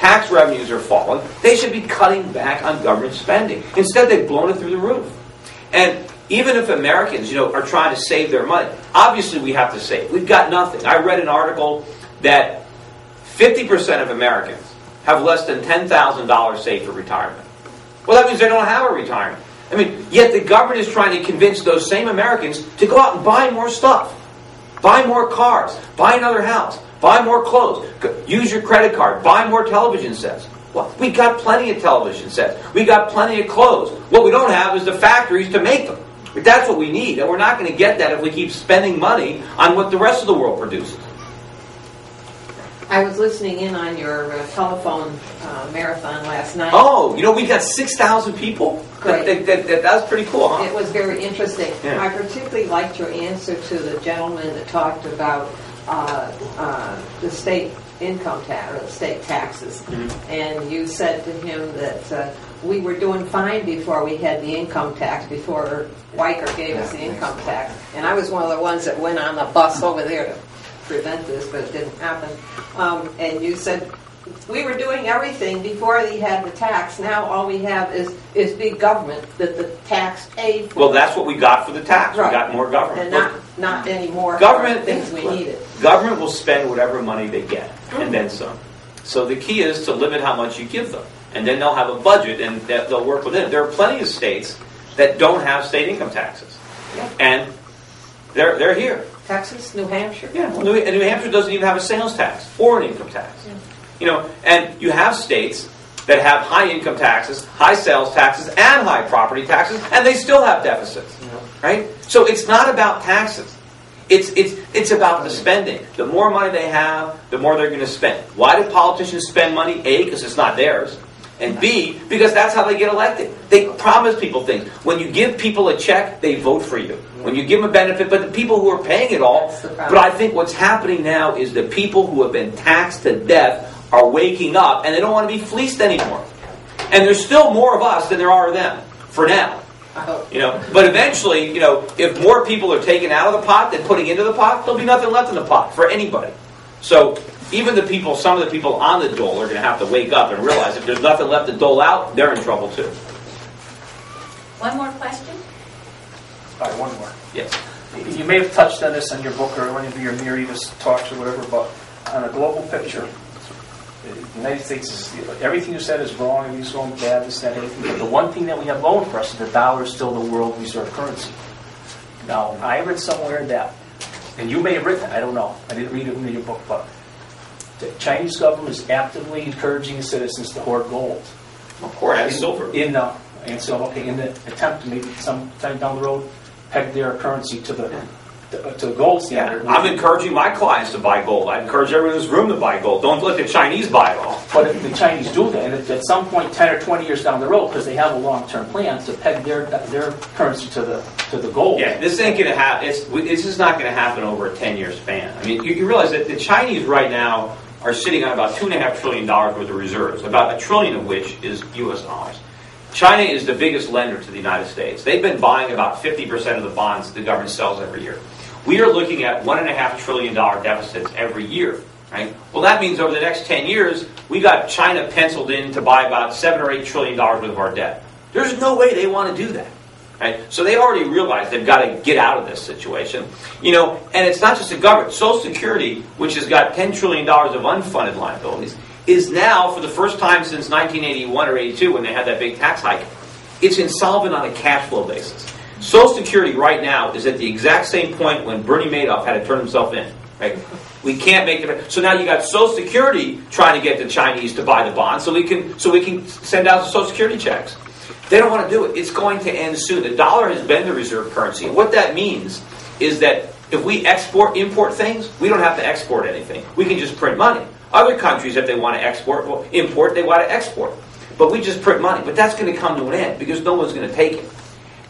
tax revenues are falling. They should be cutting back on government spending. Instead, they've blown it through the roof. And even if Americans, are trying to save their money, obviously we have to save. We've got nothing. I read an article that 50% of Americans have less than $10,000 saved for retirement. Well, that means they don't have a retirement. Yet the government is trying to convince those same Americans to go out and buy more stuff. Buy more cars. Buy another house. Buy more clothes. Use your credit card. Buy more television sets. Well, we got plenty of television sets. We got plenty of clothes. What we don't have is the factories to make them. But that's what we need. And we're not going to get that if we keep spending money on what the rest of the world produces. I was listening in on your telephone marathon last night. Oh, we got 6,000 people? Great. That was pretty cool, huh? It was very interesting. Yeah. I particularly liked your answer to the gentleman that talked about the state income tax, or the state taxes. Mm-hmm. And you said to him that we were doing fine before we had the income tax, before Weicker gave us the income tax. And I was one of the ones that went on the bus over there to prevent this, but it didn't happen. And you said we were doing everything before they had the tax. Now all we have is big government that the tax paid for. Well, that's what we got for the tax. Right. We got more government. And not any more government things we needed. Government will spend whatever money they get, and then some. So the key is to limit how much you give them. And then they'll have a budget, and they'll work within it. There are plenty of states that don't have state income taxes. Yeah. And they're here. Texas, New Hampshire. Yeah, well, New Hampshire doesn't even have a sales tax or an income tax. Yeah. And you have states that have high income taxes, high sales taxes, and high property taxes, and they still have deficits, right? So it's not about taxes. It's about the spending. The more money they have, the more they're going to spend. Why do politicians spend money? A, because it's not theirs. And B, because that's how they get elected. They promise people things. When you give people a check, they vote for you. When you give them a benefit, but the people who are paying it all, but I think what's happening now is the people who have been taxed to death are waking up, and they don't want to be fleeced anymore. And there's still more of us than there are of them, for now. But eventually, if more people are taken out of the pot than putting into the pot, there'll be nothing left in the pot for anybody. So even some of the people on the dole are going to have to wake up and realize if there's nothing left to dole out, they're in trouble too. One more question? All right, one more. Yes. You may have touched on this in your book or one of your Nereidus talks or whatever, but on a global picture, the United States is, everything you said is wrong, everything's going bad, this, that, everything. But the one thing that we have going for us is the dollar is still the world reserve currency. Now, I read somewhere that, and you may have written it, I don't know, I didn't read it in your book, but the Chinese government is actively encouraging the citizens to hoard gold. Of course, and silver. In the attempt to maybe sometime down the road peg their currency to the gold standard. Yeah. I'm encouraging my clients to buy gold. I encourage everyone in this room to buy gold. Don't let the Chinese buy it all. But if the Chinese do that, and at some point 10 or 20 years down the road, because they have a long-term plan to peg their currency to the gold. Yeah, this ain't going to happen. This is not going to happen over a 10-year span. I mean, you realize that the Chinese right now are sitting on about $2.5 trillion worth of reserves, about $1 trillion of which is U.S. dollars. China is the biggest lender to the United States. They've been buying about 50% of the bonds the government sells every year. We are looking at $1.5 trillion deficits every year. Right? Well, that means over the next 10 years, we got China penciled in to buy about $7 or $8 trillion worth of our debt. There's no way they want to do that. Right? So they already realize they've got to get out of this situation. And it's not just the government. Social Security, which has got $10 trillion of unfunded liabilities, is now, for the first time since 1981 or 82, when they had that big tax hike, it's insolvent on a cash flow basis. Social Security right now is at the exact same point when Bernie Madoff had to turn himself in. Right? We can't make it. So now you got Social Security trying to get the Chinese to buy the bonds so we can send out the Social Security checks. They don't want to do it. It's going to end soon. The dollar has been the reserve currency. And what that means is that if we import things, we don't have to export anything. We can just print money. Other countries, if they want to import, they want to export. But we just print money. But that's going to come to an end because no one's going to take it.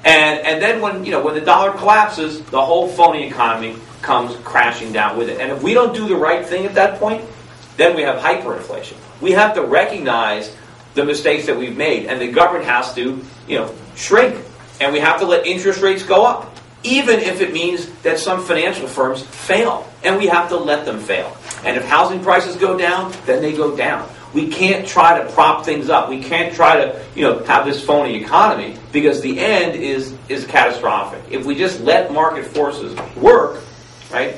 And then when the dollar collapses, the whole phony economy comes crashing down with it. And if we don't do the right thing at that point, then we have hyperinflation. We have to recognize the mistakes that we've made, and the government has to, shrink. And we have to let interest rates go up, even if it means that some financial firms fail. And we have to let them fail. And if housing prices go down, then they go down. We can't try to prop things up. We can't try to, have this phony economy, because the end is catastrophic. If we just let market forces work, right,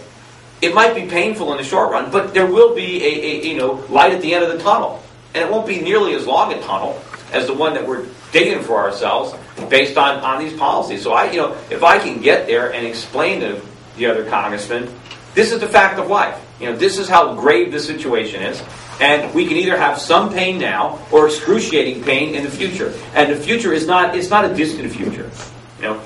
it might be painful in the short run, but there will be a light at the end of the tunnel. And it won't be nearly as long a tunnel as the one that we're digging for ourselves based on these policies. So if I can get there and explain to the other congressmen, this is the fact of life. This is how grave the situation is. And we can either have some pain now or excruciating pain in the future. And the future it's not a distant future.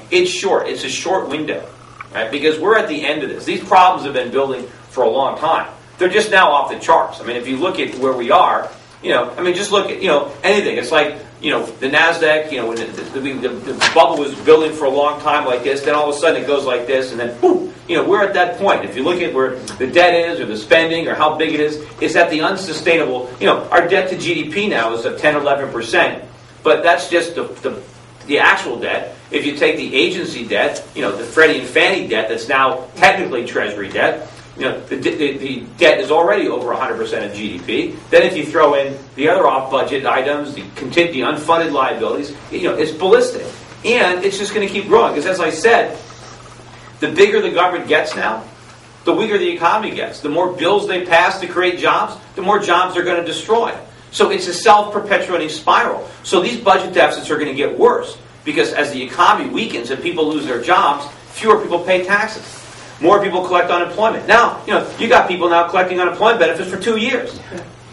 It's short. It's a short window. Right? Because we're at the end of this. These problems have been building for a long time. They're just now off the charts. I mean, if you look at where we are, just look at, anything. It's like, the NASDAQ, when the bubble was building for a long time like this, then all of a sudden it goes like this, and then, boom, we're at that point. If you look at where the debt is, or the spending, or how big it is, it's at the unsustainable, our debt to GDP now is at 10, 11%, but that's just the actual debt. If you take the agency debt, the Freddie and Fannie debt that's now technically Treasury debt, the debt is already over 100% of GDP. Then if you throw in the other off-budget items, the unfunded liabilities, it's ballistic. And it's just going to keep growing. Because as I said, the bigger the government gets now, the weaker the economy gets. The more bills they pass to create jobs, the more jobs they're going to destroy. So it's a self-perpetuating spiral. So these budget deficits are going to get worse. Because as the economy weakens and people lose their jobs, fewer people pay taxes. More people collect unemployment. Now, you got people now collecting unemployment benefits for 2 years.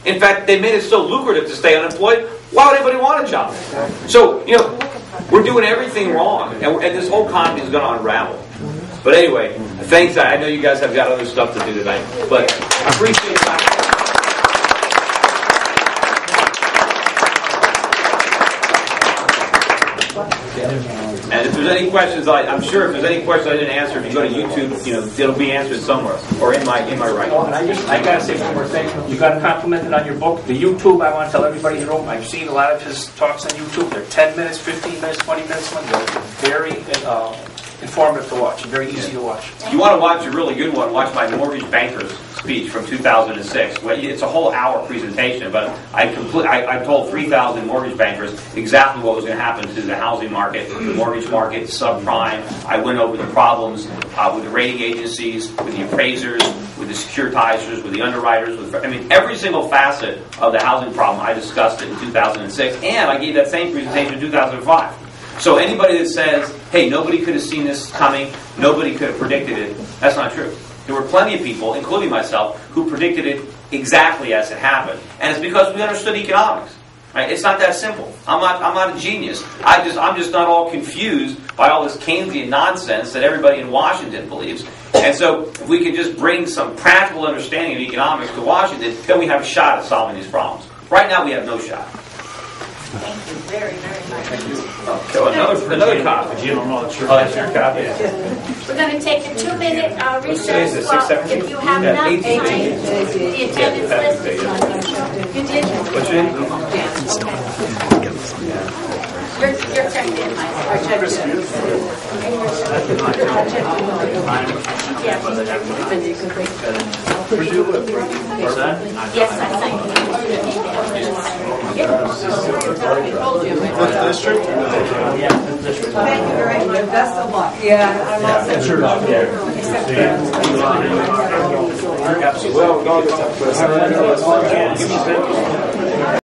In fact, they made it so lucrative to stay unemployed, why would anybody want a job? So, we're doing everything wrong, and this whole economy is going to unravel. But anyway, thanks. I know you guys have got other stuff to do tonight, but I appreciate that. And if there's any questions, I'm sure if there's any questions I didn't answer, if you go to YouTube, it'll be answered somewhere or in my right. Oh, and I gotta say one more thing. You got complimented on your book. The YouTube, I want to tell everybody in the room, I've seen a lot of his talks on YouTube. They're 10 minutes, 15 minutes, 20 minutes. They're very informative to watch, very easy to watch. If you want to watch a really good one, watch my mortgage banker's speech from 2006. Well, it's a whole hour presentation, but I told 3,000 mortgage bankers exactly what was going to happen to the housing market, the mortgage market, subprime. I went over the problems with the rating agencies, with the appraisers, with the securitizers, with the underwriters. Every single facet of the housing problem, I discussed it in 2006, and I gave that same presentation in 2005. So anybody that says, hey, nobody could have seen this coming, nobody could have predicted it, that's not true. There were plenty of people, including myself, who predicted it exactly as it happened. And it's because we understood economics. Right? It's not that simple. I'm not a genius. I'm just not all confused by all this Keynesian nonsense that everybody in Washington believes. And so if we can just bring some practical understanding of economics to Washington, then we have a shot at solving these problems. Right now we have no shot. Thank you very, very much. Okay, another copy. Oh, that's your copy. We're going to take a 2-minute recess. Well, if you have enough time, the attendance list is on. You did? What's your name? You're checked in, Mike. Where do you live? What's that? Yes, I think. What district? Thank you very much. Best of luck. Yeah, I'm all set. Well, no,